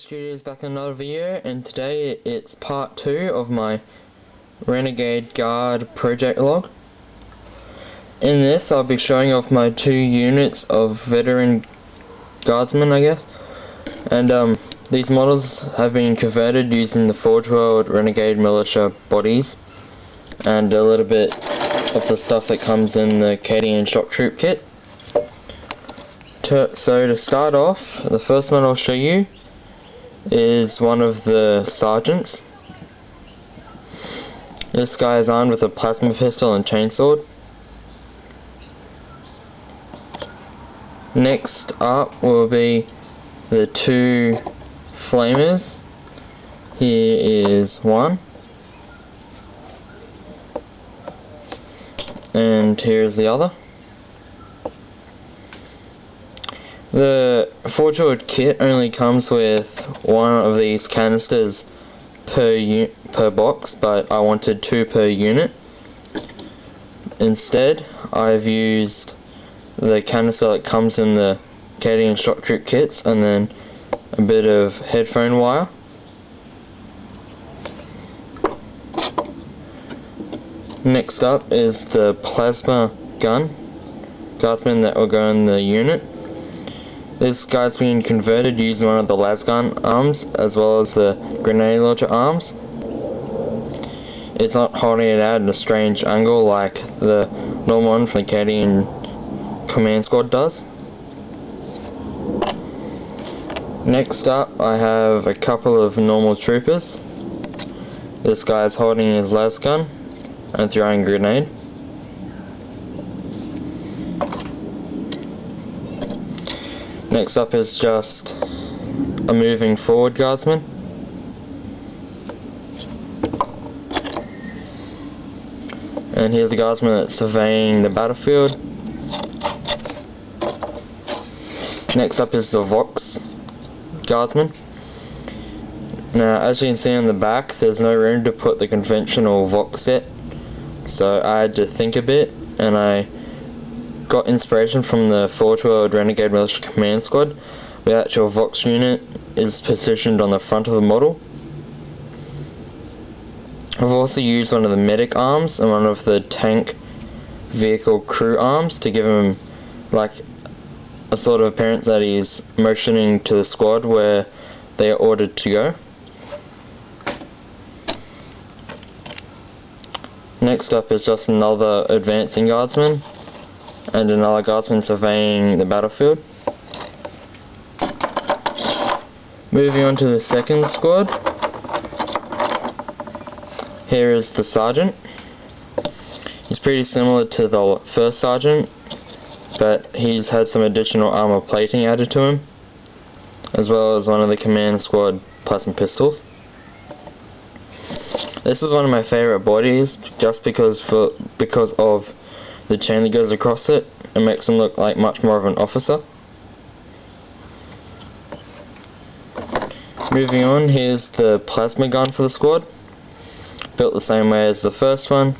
Studios back in another video, and today it's part 2 of my Renegade Guard project log. In this I'll be showing off my 2 units of veteran guardsmen, I guess, and these models have been converted using the Forge World Renegade Militia bodies and a little bit of the stuff that comes in the Canadian Shock Troop kit. So to start off, the first one I'll show you is one of the sergeants. This guy is armed with a plasma pistol and chainsword. Next up will be the 2 flamers. Here is one, and here is the other. The Forge World kit only comes with one of these canisters per box, but I wanted 2 per unit. Instead, I've used the canister that comes in the Canadian Shock Troop kits and then a bit of headphone wire. Next up is the plasma guardsman that will go in the unit. This guy's been converted using one of the lasgun arms as well as the grenade launcher arms. It's not holding it out at a strange angle like the normal one from the Canadian Command Squad does. Next up I have a couple of normal troopers. This guy's holding his lasgun and throwing a grenade. Next up is just a moving forward guardsman. And here's the guardsman that's surveying the battlefield. Next up is the Vox guardsman. Now, as you can see on the back, there's no room to put the conventional Vox set, so I had to think a bit, and I got inspiration from the Forge World Renegade Militia Command Squad. The actual Vox unit is positioned on the front of the model. I've also used one of the medic arms and one of the tank vehicle crew arms to give him like a sort of appearance that he's motioning to the squad where they are ordered to go. Next up is just another advancing guardsman and another guardsman surveying the battlefield. Moving on to the second squad, here is the sergeant. He's pretty similar to the first sergeant, but he's had some additional armor plating added to him, as well as one of the command squad plasma pistols. This is one of my favourite bodies just because of the chain that goes across it. It makes him look like much more of an officer. Moving on, here's the plasma gun for the squad, built the same way as the first one.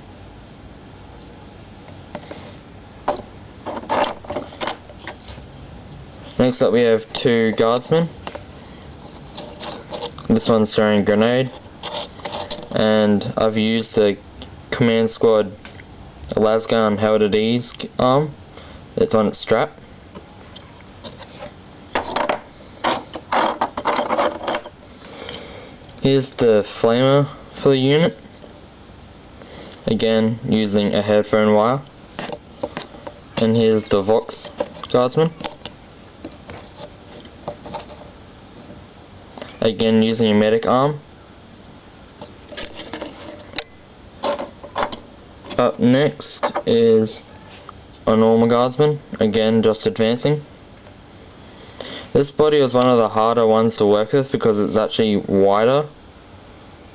Next up we have 2 guardsmen. This one's throwing a grenade, and I've used the command squad lasgun held at ease arm that's on its strap. Here's the flamer for the unit, again using a headphone wire. And here's the Vox guardsman, again using a medic arm. Up next is a normal guardsman, again just advancing. This body is one of the harder ones to work with because it's actually wider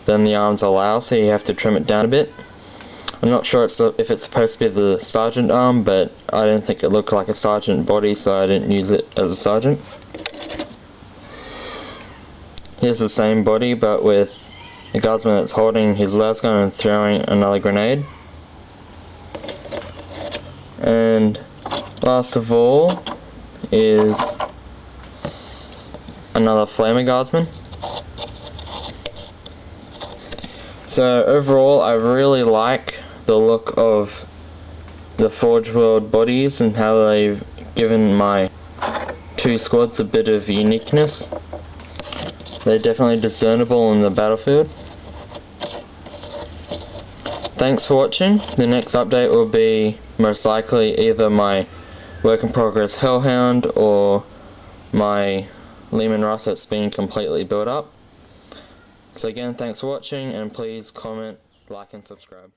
than the arms allow, so you have to trim it down a bit. I'm not sure if it's supposed to be the sergeant arm, but I didn't think it looked like a sergeant body, so I didn't use it as a sergeant. Here's the same body, but with a guardsman that's holding his lasgun and throwing another grenade. And last of all is another flamer guardsman. So overall, I really like the look of the Forge World bodies and how they've given my two squads a bit of uniqueness. They're definitely discernible in the battlefield. Thanks for watching. The next update will be most likely either my work in progress Hellhound or my Leman Russ that's been completely built up. So again, thanks for watching, and please comment, like and subscribe.